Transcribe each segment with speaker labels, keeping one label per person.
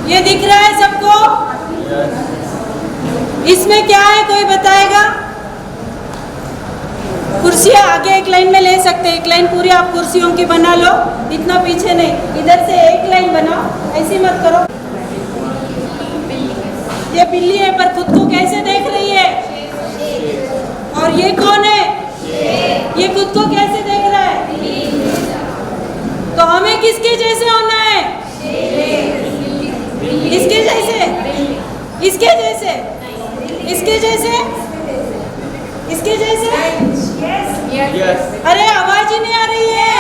Speaker 1: ये दिख रहा है सबको? इसमें क्या है, कोई बताएगा? कुर्सियाँ आगे एक लाइन में ले सकते हैं, एक लाइन पूरी आप कुर्सियों की बना लो, इतना पीछे नहीं, इधर से एक लाइन बनाओ, ऐसी मत करो। ये बिल्ली है पर खुद को कैसे देख रही है? और ये कौन है? ये खुद को कैसे देख रहा है? तो हमें किसके जैसे होना है? इसके जैसे? इसके जैसे? इसके जैसे? इसके जैसे? अरे आवाज ही नहीं आ रही है।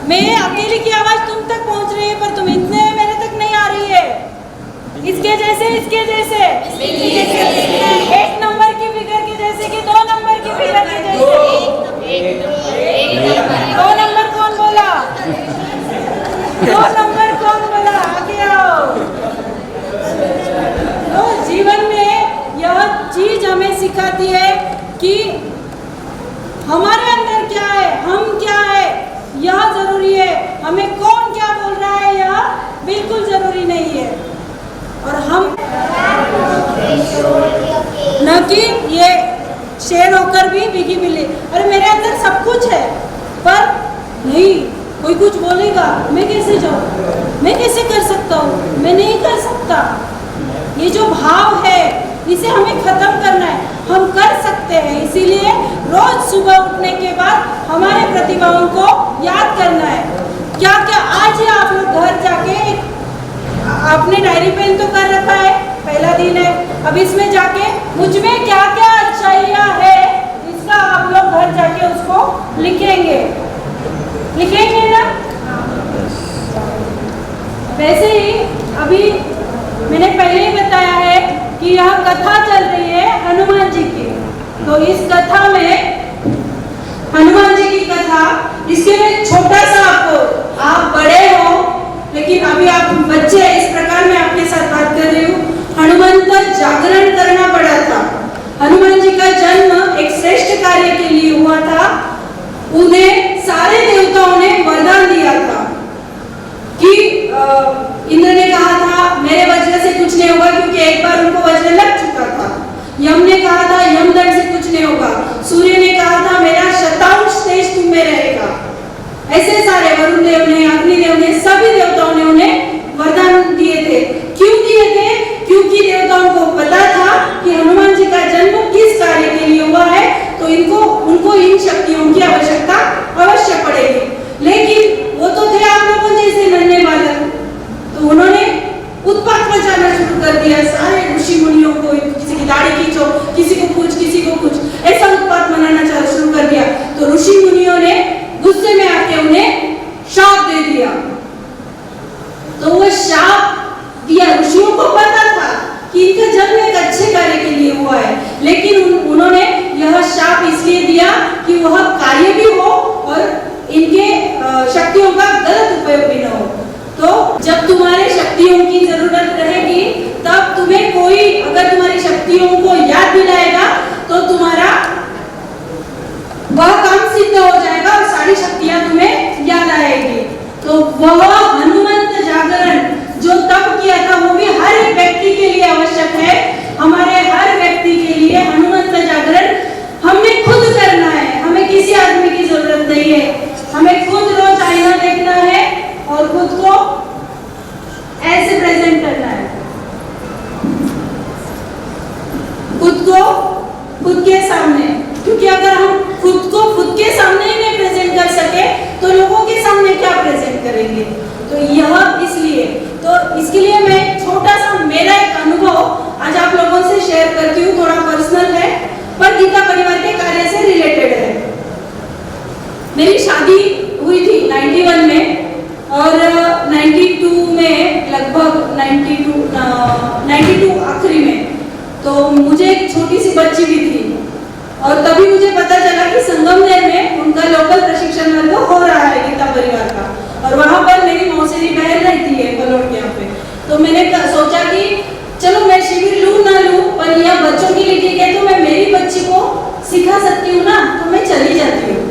Speaker 1: मेरे अकेले की आवाज तुम तक पहुंच रही है पर तुम इतने मेरे तक नहीं आ रही है। इसके जैसे? इसके जैसे? एक नंबर की फिगर के जैसे कि 2 नंबर की फिगर के जैसे? 2 नंबर कौन बोला? 2 नंबर कौन बोला? आगे आओ। तो जीवन में यह चीज हमें सिखाती है कि हमारे अंदर क्या है, हम क्या है, यह जरूरी है। हमें कौन क्या बोल रहा है यह बिल्कुल जरूरी नहीं है। और हम न कि ये शेर होकर भी बिगी बिल्ली, अरे मेरे अंदर सब कुछ है पर नहीं, कोई कुछ बोलेगा मैं कैसे जाऊँ, मैं कैसे कर सकता हूँ, मैं नहीं कर सकता। ये जो भाव है इसे हमें खत्म करना है। हम कर सकते हैं, इसीलिए रोज सुबह उठने के बाद हमारे प्रतिभाओं को याद करना है। क्या क्या आज है, आप लोग घर जाके आपने डायरी पेन तो कर रखा है, पहला दिन है, अब इसमें जाके मुझ में क्या क्या अच्छाइयाँ है इसका आप लोग घर जाके उसको लिखेंगे, लिखेंगे ना? वैसे ही अभी मैंने पहले ही बताया है कि यह कथा चल रही है हनुमान जी की। तो इस कथा में हनुमान जी की कथा, इसके में छोटा सा आपको, आप बड़े हो लेकिन अभी आप बच्चे हैं, इस प्रकार मैं आपके साथ बात कर रही हूँ। हनुमान का जागरण करना पड़ा था। हनुमान जी का जन्म एक श्रेष्ठ कार्य के लिए हुआ था। उन्हें सारे देवताओं ने वरदान दिया था कि इंद्र ने कहा था मेरे वज्र से कुछ नहीं होगा, क्योंकि एक बार उनको वज्र लग चुका था। यम ने कहा था यमदंड से कुछ नहीं होगा। सूर्य ने कहा था मेरा शतांश तेज तुम में रहेगा। ऐसे सारे वरुण देव ने, अग्निदेव ने, सभी देवताओं ने उन्हें वरदान दिए थे। क्यों दिए थे? क्योंकि देवताओं को पता था कि हनुमान जी का जन्म किस कार्य के लिए हुआ है, तो उनको इन शक्तियों की आवश्यकता अवश्य पड़ेगी। लेकिन वो तो थे आप लोगों जैसे नन्हे बालक, तो उन्होंने उत्पात मचाना शुरू कर दिया। सारे ऋषि मुनियों को, किसी की दाढ़ी खींचो, किसी को कुछ, किसी को कुछ, ऐसा उत्पात मनाना शुरू कर दिया। तो ऋषि मुनियों ने गुस्से में आके उन्हें शाप दे दिया। तो वो शाप दिया, ऋषियों को पता था कि इनका जन्म एक अच्छे कार्य के लिए हुआ है, लेकिन उन्होंने यह शाप इसलिए दिया कि वह कार्य भी हो और इनके शक्तियों का गलत उपयोग भी न हो। तो जब तुम्हारे शक्तियों की जरूरत रहेगी तब तुम्हें कोई अगर तुम्हारी शक्तियों को याद दिलाएगा तो तुम्हारा वह काम सिद्ध हो जाएगा और सारी शक्तियां तुम्हें याद आएगी। तो वह हनुमंत जागरण जो तब किया था वो भी हर एक व्यक्ति के लिए आवश्यक है। हमारे हर व्यक्ति के लिए हनुमंत जागरण हमें खुद करना है, हमें किसी आदमी की जरूरत नहीं है। हमें खुद रोज आईना देखना है और खुद को ऐसे प्रेजेंट करना है, खुद को खुद के सामने। क्योंकि अगर हम खुद को खुद के सामने ही नहीं प्रेजेंट कर सके तो लोगों के सामने क्या प्रेजेंट करेंगे? तो यह इसलिए, तो इसके लिए मैं छोटा सा मेरा एक अनुभव आज आप लोगों से शेयर करती हूँ। थोड़ा पर्सनल है पर गीता परिवार के कार्य से रिलेटेड है। मेरी शादी हुई थी 91 में और 92 में, लगभग 92 आखिरी में, तो मुझे एक छोटी सी बच्ची भी थी। और तभी मुझे पता चला कि संगमनेर में उनका लोकल प्रशिक्षण वर्ग हो रहा है गीता परिवार का, और वहां पर मेरी मौसेरी बहन रहती है बलोट के यहाँ पे। तो मैंने सोचा कि चलो मैं शिविर लूँ ना लूँ, पर यह बच्चों के लिए ठीक है तो मैं मेरी बच्ची को सिखा सकती हूँ ना, तो मैं चली जाती हूँ।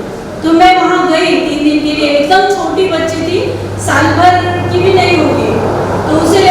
Speaker 1: तो मैं वहाँ गई 3 दिन के लिए। एकदम छोटी बच्ची थी, साल भर की भी नहीं होगी, तो उसे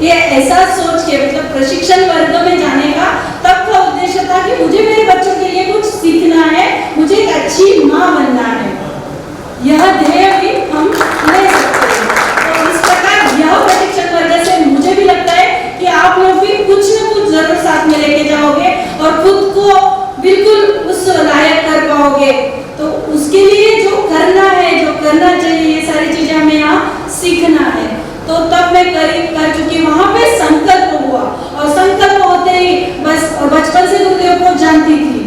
Speaker 1: ये ऐसा सोच के मतलब प्रशिक्षण वर्ग में जाने का तब का उद्देश्य था कि मुझे मेरे बच्चों के लिए कुछ सीखना है, मुझे एक अच्छी माँ बनना है। यह ध्येय भी हम ले सकते हैं। तो इस प्रकार यह प्रशिक्षण वर्ग से मुझे भी लगता है कि आप लोग भी कुछ न कुछ जरूर साथ में लेके जाओगे और खुद को बिल्कुल उस लायक कर पाओगे। तो उसके लिए जो करना है, जो करना चाहिए, ये सारी चीजें हमें यहाँ सीखना है। तो तब मैं कर चुकी, वहां पे संकल्प हुआ और संकल्प होते ही बस बचपन से गुरुदेव को जानती थी,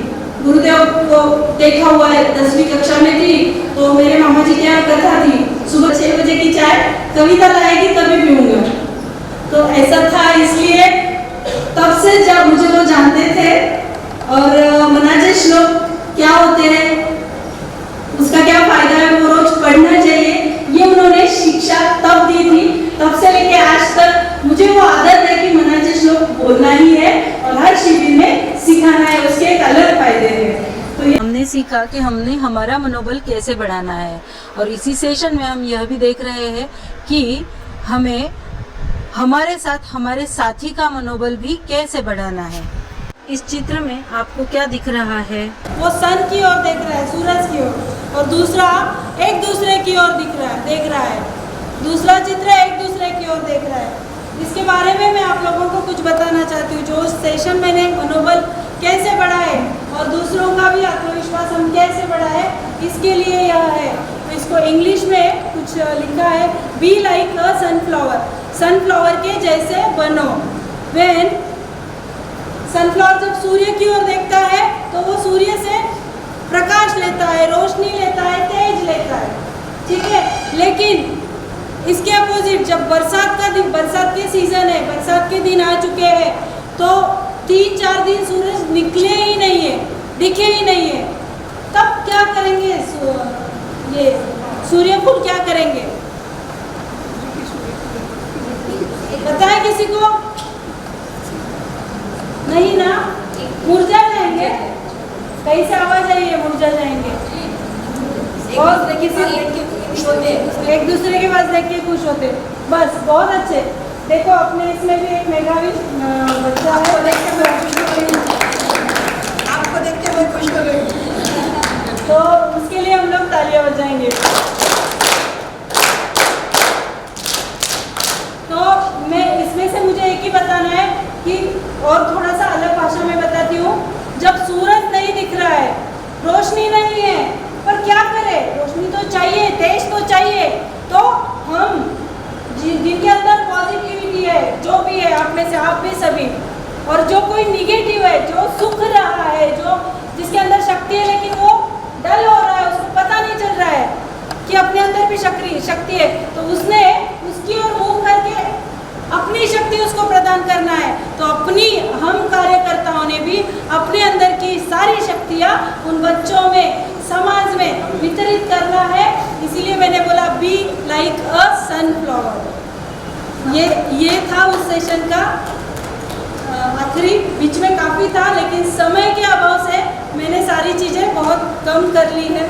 Speaker 1: गुरुदेव को देखा हुआ है। 10वीं कक्षा में थी तो मेरे मामा जी के यहाँ कथा थी, सुबह 6 बजे की चाय कविता लाएगी तभी पीऊंगा। तो ऐसा था, इसलिए तब से जब मुझे वो जानते थे और मनाजे श्लोक क्या होते हैं, उसका क्या फायदा है, वो रोज पढ़ना चाहिए, ये उन्होंने शिक्षा तब दी थी। तब से लेके आज तक मुझे वो आदत है कि मनाजे श्लोक बोलना ही है और हर शिविर में सिखाना है, उसके एक अलग फायदे हैं। तो
Speaker 2: हमने सीखा कि हमने हमारा मनोबल कैसे बढ़ाना है और इसी सेशन में हम यह भी देख रहे हैं कि हमें हमारे साथ हमारे साथी का मनोबल भी कैसे बढ़ाना है। इस चित्र में आपको क्या दिख रहा है?
Speaker 1: वो सन की ओर देख रहा है, सूरज की ओर, और दूसरा एक दूसरे की ओर देख रहा है। दूसरा चित्र एक दूसरे की ओर देख रहा है। इसके बारे में मैं आप लोगों को कुछ बताना चाहती हूँ। जो सेशन मैंने मनोबल कैसे बढ़ाए और दूसरों का भी आत्मविश्वास हम कैसे बढ़ाए, इसके लिए यह है। तो इसको इंग्लिश में कुछ लिखा है, be like a sunflower, sunflower के जैसे बनो। व्हेन सनफ्लावर जब सूर्य की ओर देखता है तो वो सूर्य से प्रकाश लेता है, रोशनी लेता है, तेज लेता है, ठीक है। लेकिन इसके अपोजिट जब बरसात के सीजन है, बरसात के दिन आ चुके हैं, तो 3-4 दिन सूरज निकले ही नहीं है, दिखे ही नहीं है, तब क्या करेंगे ये सूर्यफूल क्या करेंगे? पता है किसी को? नहीं ना, मुरझा जाएंगे। कहीं से आवाज आई है, मुरझा जाएंगे और एक दूसरे के पास देख के खुश होते। बस, बहुत अच्छे। देखो अपने इसमें भी एक मेधावी बच्चा है, आपको देखते हुए खुश हो गई, तो उसके लिए हम लोग तालियां बजाएंगे। तो मैं इसमें से मुझे एक ही बताना है कि और थोड़ा सा अलग भाषा में बताती हूँ। जब सूरज नहीं दिख रहा है, रोशनी नहीं है, पर क्या करें? रोशनी तो चाहिए, तेज तो चाहिए। तो हम जिनके अंदर पॉजिटिविटी है, जो भी है, आप में से आप भी सभी, और जो कोई निगेटिव है, जो सुख रहा है, जो जिसके अंदर शक्ति है लेकिन वो डल हो रहा है, उसको पता नहीं चल रहा है कि अपने अंदर भी शक्ति है, तो उसने उसकी ओर मुंह करके अपनी शक्ति उसको प्रदान करना है। तो अपनी हम कार्यकर्ताओं ने भी अपने अंदर की सारी शक्तियाँ उन बच्चों में, समाज में वितरित करना है। इसीलिए मैंने बोला बी लाइक अ सनफ्लावर। ये था उस सेशन का आखिरी। बीच में काफ़ी था लेकिन समय के अभाव से मैंने सारी चीज़ें बहुत कम कर ली है।